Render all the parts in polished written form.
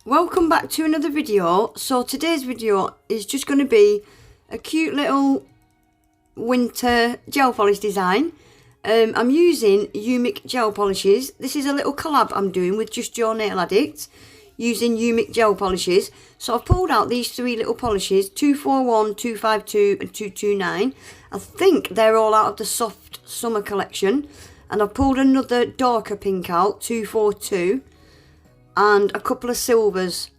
Welcome back to another video. So today's video is just going to be a cute little winter gel polish design. I'm using Umikk gel polishes. This is a little collab I'm doing with Just Your Nail Addict using Umikk gel polishes. So I've pulled out these three little polishes, 241, 252 and 229. I think they're all out of the soft summer collection. And I've pulled another darker pink out, 242. And a couple of silvers.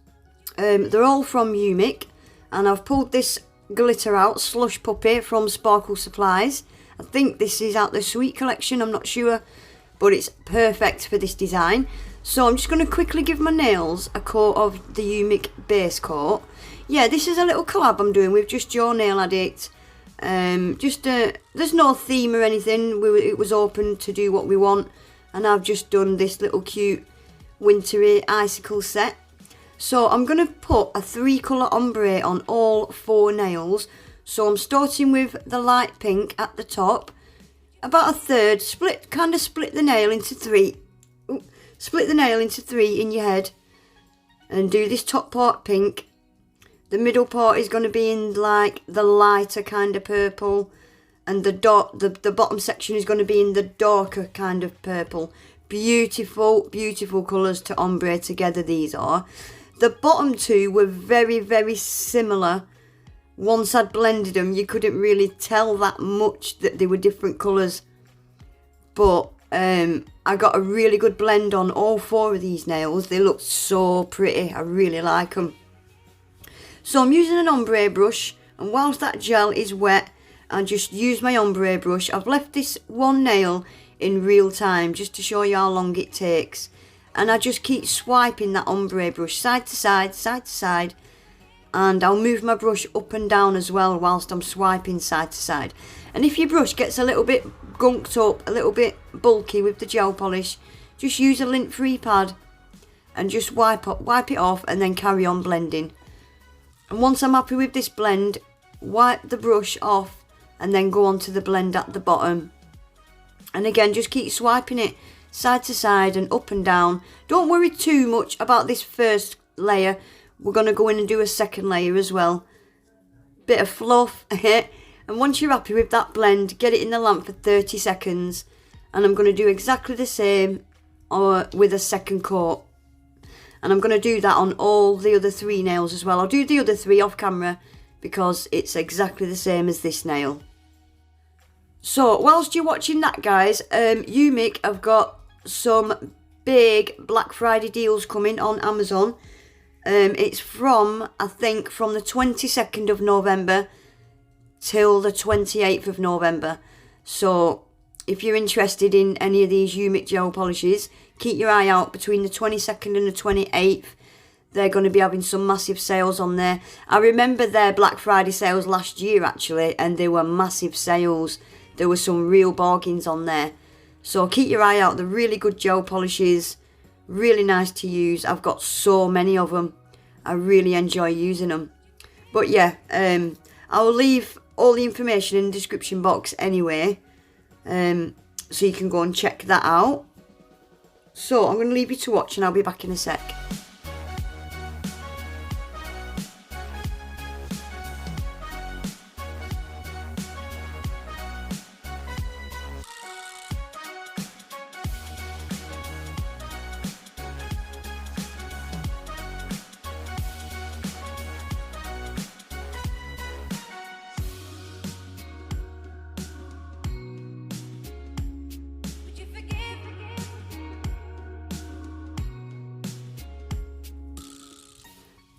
They're all from Umikk, and I've pulled this glitter out, Slush Puppy from Sparkle Supplies. I think this is out the Sweet collection, I'm not sure, but it's perfect for this design. So I'm just going to quickly give my nails a coat of the Umikk base coat. Yeah, this is a little collab I'm doing with Just Your Nail Addict. There's no theme or anything, it was open to do what we want, and I've just done this little cute wintry icicle set. So I'm going to put a 3-colour ombre on all 4 nails. So I'm starting with the light pink at the top, about a third, split the nail into 3. Split the nail into 3 in your head and do this top part pink. The middle part is going to be in like the lighter kind of purple, and the bottom section is going to be in the darker kind of purple. Beautiful, beautiful colours to ombre together these are. The bottom two were very, very similar. Once I'd blended them, you couldn't really tell that much that they were different colours. But I got a really good blend on all 4 of these nails. They look so pretty. I really like them. So I'm using an ombre brush, and whilst that gel is wet, I just use my ombre brush. I've left this one nail in real time just to show you how long it takes, and I just keep swiping that ombre brush side to side, and I'll move my brush up and down as well whilst I'm swiping side to side. And if your brush gets a little bit gunked up, a little bit bulky with the gel polish, just use a lint free pad and just wipe it off, and then carry on blending. And once I'm happy with this blend, wipe the brush off and then go on to the blend at the bottom. And again, just keep swiping it side to side and up and down. Don't worry too much about this first layer. We're going to go in and do a second layer as well. Bit of fluff. And once you're happy with that blend, get it in the lamp for 30 seconds. And I'm going to do exactly the same with a second coat. And I'm going to do that on all the other 3 nails as well. I'll do the other 3 off camera because it's exactly the same as this nail. So whilst you're watching that, guys, Umikk have got some big Black Friday deals coming on Amazon. It's from, I think, from the 22nd of November till the 28th of November. So if you're interested in any of these Umikk gel polishes, keep your eye out between the 22nd and the 28th. They're going to be having some massive sales on there. I remember their Black Friday sales last year, actually, and they were massive sales. There were some real bargains on there. So keep your eye out. They're really good gel polishes. Really nice to use. I've got so many of them. I really enjoy using them. But yeah, I'll leave all the information in the description box anyway. So you can go and check that out. So I'm going to leave you to watch, and I'll be back in a sec.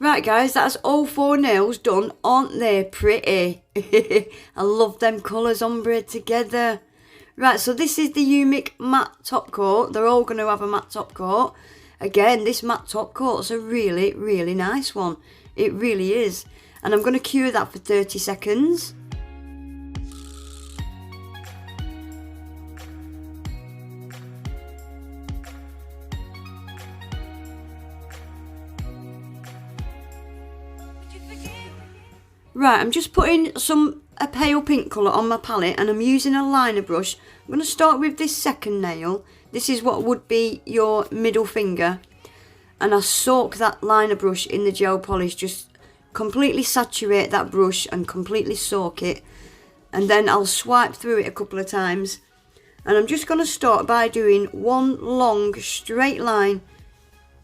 Right, guys, that's all 4 nails done. Aren't they pretty? I love them colours ombre together. Right, so this is the Umikk matte top coat. They're all going to have a matte top coat. Again, this matte top coat's a really, really nice one. It really is. And I'm going to cure that for 30 seconds. Right, I'm just putting a pale pink colour on my palette, and I'm using a liner brush. I'm going to start with this second nail. This is what would be your middle finger. and I soak that liner brush in the gel polish, just completely saturate that brush and completely soak it, and then I'll swipe through it a couple of times. And I'm just going to start by doing one long straight line,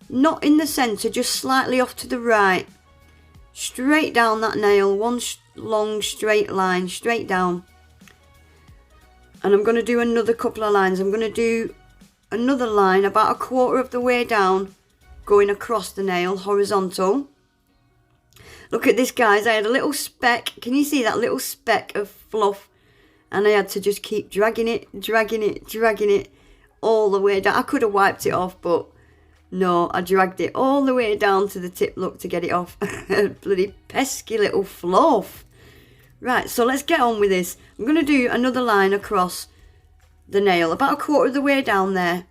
not in the centre, just slightly off to the right, straight down that nail, one long straight line, straight down. And I'm going to do another couple of lines. I'm going to do another line about a quarter of the way down, going across the nail, horizontal. Look at this, guys, I had a little speck, can you see that little speck of fluff? And I had to just keep dragging it all the way down. I could have wiped it off, but no, I dragged it all the way down to the tip, look, to get it off. Bloody pesky little fluff. Right, so let's get on with this. I'm going to do another line across the nail, about a quarter of the way down there.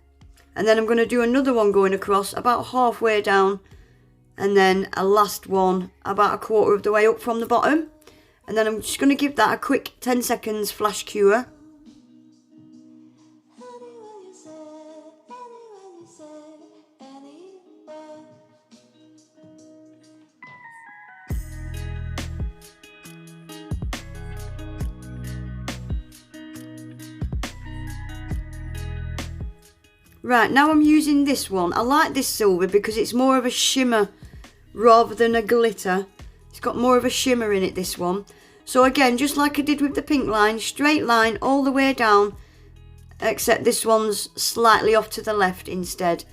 And then I'm going to do another one going across about halfway down. And then a last one about a quarter of the way up from the bottom. And then I'm just going to give that a quick 10 seconds flash cure. Right, now I'm using this one. I like this silver because it's more of a shimmer rather than a glitter. It's got more of a shimmer in it, this one. So again, just like I did with the pink line, straight line all the way down, except this one's slightly off to the left instead.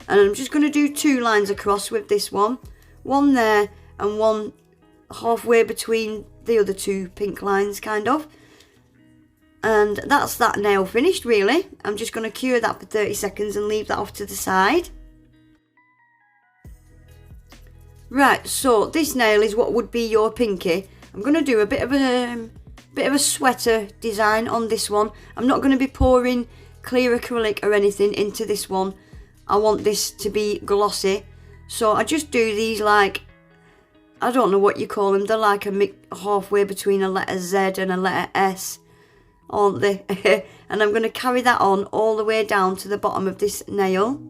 And I'm just going to do two lines across with this one. One there and one halfway between the other two pink lines, kind of. And that's that nail finished, really. I'm just going to cure that for 30 seconds and leave that off to the side. Right, so this nail is what would be your pinky. I'm going to do a bit of a sweater design on this one. I'm not going to be pouring clear acrylic or anything into this one. I want this to be glossy. So I just do these like, I don't know what you call them. They're like halfway between a letter Z and a letter S, aren't they? And I'm going to carry that on all the way down to the bottom of this nail.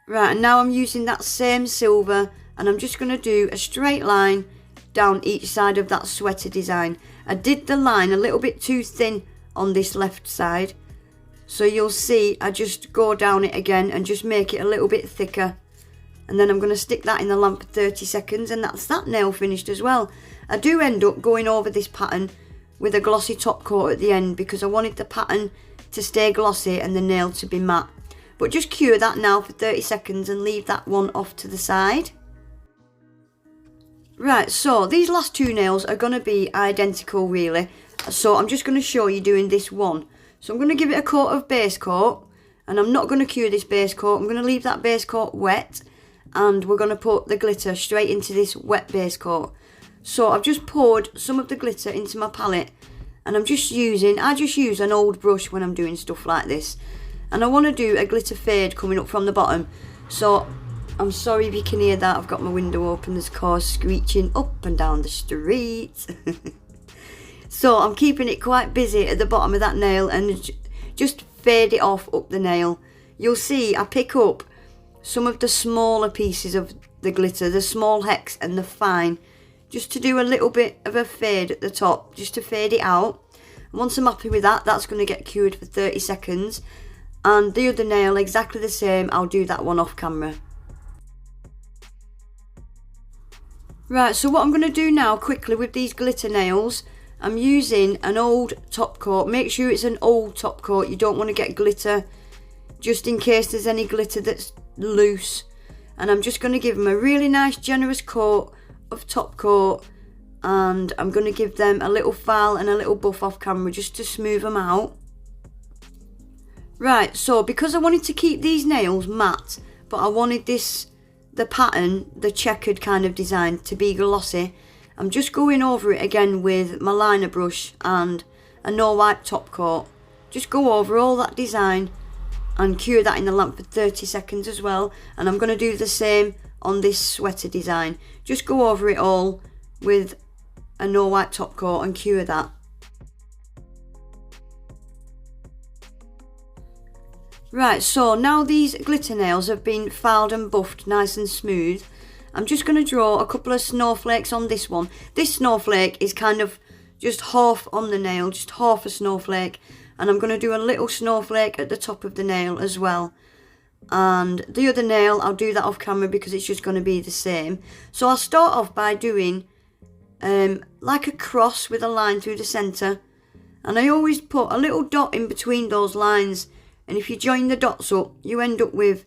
Right, and now I'm using that same silver and I'm just going to do a straight line down each side of that sweater design. I did the line a little bit too thin on this left side, so you'll see I just go down it again and just make it a little bit thicker. And then I'm going to stick that in the lamp for 30 seconds and that's that nail finished as well. I do end up going over this pattern with a glossy top coat at the end because I wanted the pattern to stay glossy and the nail to be matte. But just cure that now for 30 seconds and leave that one off to the side. Right, so these last two nails are going to be identical really. So I'm just going to show you doing this one. So I'm going to give it a coat of base coat. And I'm not going to cure this base coat. I'm going to leave that base coat wet. And we're going to put the glitter straight into this wet base coat. So I've just poured some of the glitter into my palette. And I just use an old brush when I'm doing stuff like this. And I want to do a glitter fade coming up from the bottom. So I'm sorry if you can hear that. I've got my window open. There's cars screeching up and down the street. So I'm keeping it quite busy at the bottom of that nail and just fade it off up the nail. You'll see I pick up some of the smaller pieces of the glitter, the small hex and the fine, just to do a little bit of a fade at the top, just to fade it out. And once I'm happy with that, that's going to get cured for 30 seconds. And the other nail, exactly the same, I'll do that one off camera. Right, so what I'm going to do now quickly with these glitter nails, I'm using an old top coat. Make sure it's an old top coat, you don't want to get glitter, just in case there's any glitter that's loose. And I'm just going to give them a really nice generous coat of top coat. And I'm going to give them a little file and a little buff off camera just to smooth them out. Right, so because I wanted to keep these nails matte, but I wanted the pattern, the checkered kind of design, to be glossy, I'm just going over it again with my liner brush and a no wipe top coat, just go over all that design and cure that in the lamp for 30 seconds as well. And I'm going to do the same on this sweater design. Just go over it all with a no wipe top coat and cure that. Right, so now these glitter nails have been filed and buffed nice and smooth, I'm just going to draw a couple of snowflakes on this one. This snowflake is kind of just half on the nail, just half a snowflake. And I'm going to do a little snowflake at the top of the nail as well. And the other nail, I'll do that off camera because it's just going to be the same. So I'll start off by doing like a cross with a line through the centre. And I always put a little dot in between those lines. And if you join the dots up, you end up with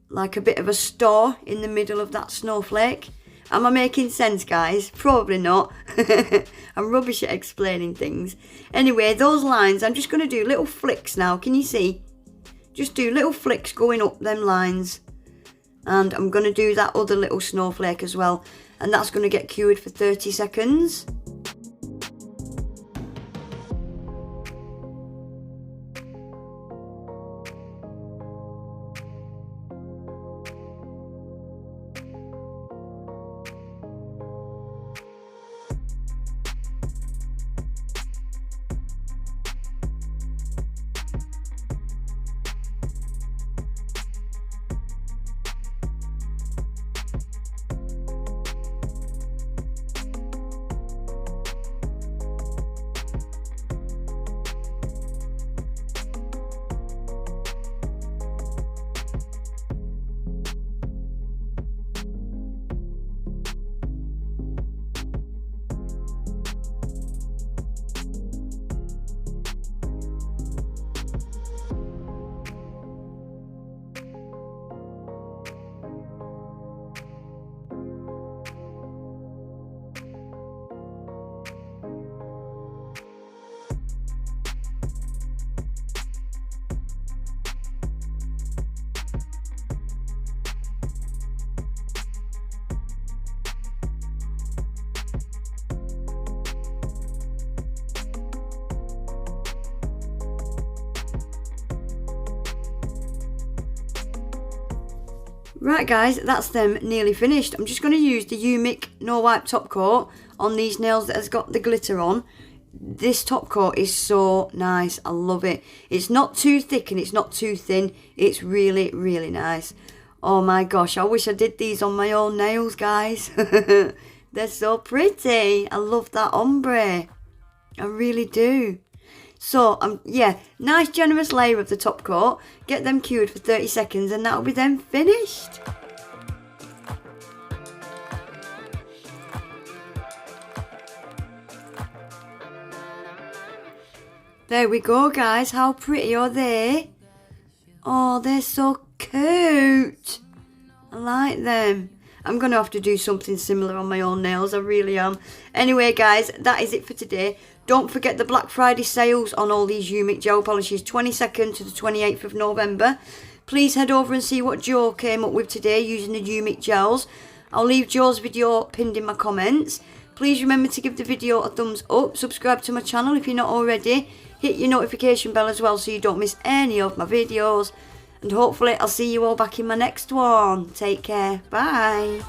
like a bit of a star in the middle of that snowflake. Am I making sense, guys? Probably not. I'm rubbish at explaining things. Anyway, those lines, I'm just going to do little flicks now. Can you see? Just do little flicks going up them lines. And I'm going to do that other little snowflake as well. And that's going to get cured for 30 seconds. Right guys, that's them nearly finished. I'm just going to use the Umikk No Wipe top coat on these nails that has got the glitter on. This top coat is so nice. I love it. It's not too thick and it's not too thin. It's really, really nice. Oh my gosh, I wish I did these on my own nails, guys. They're so pretty. I love that ombre. I really do. So, yeah, nice generous layer of the top coat. Get them cured for 30 seconds and that'll be them finished. There we go, guys. How pretty are they? Oh, they're so cute. I like them. I'm going to have to do something similar on my own nails. I really am. Anyway, guys, that is it for today. Don't forget the Black Friday sales on all these Umikk gel polishes, 22nd to the 28th of November. Please head over and see what Joe came up with today using the Umikk gels. I'll leave Joe's video pinned in my comments. Please remember to give the video a thumbs up. Subscribe to my channel if you're not already. Hit your notification bell as well so you don't miss any of my videos. And hopefully I'll see you all back in my next one. Take care. Bye.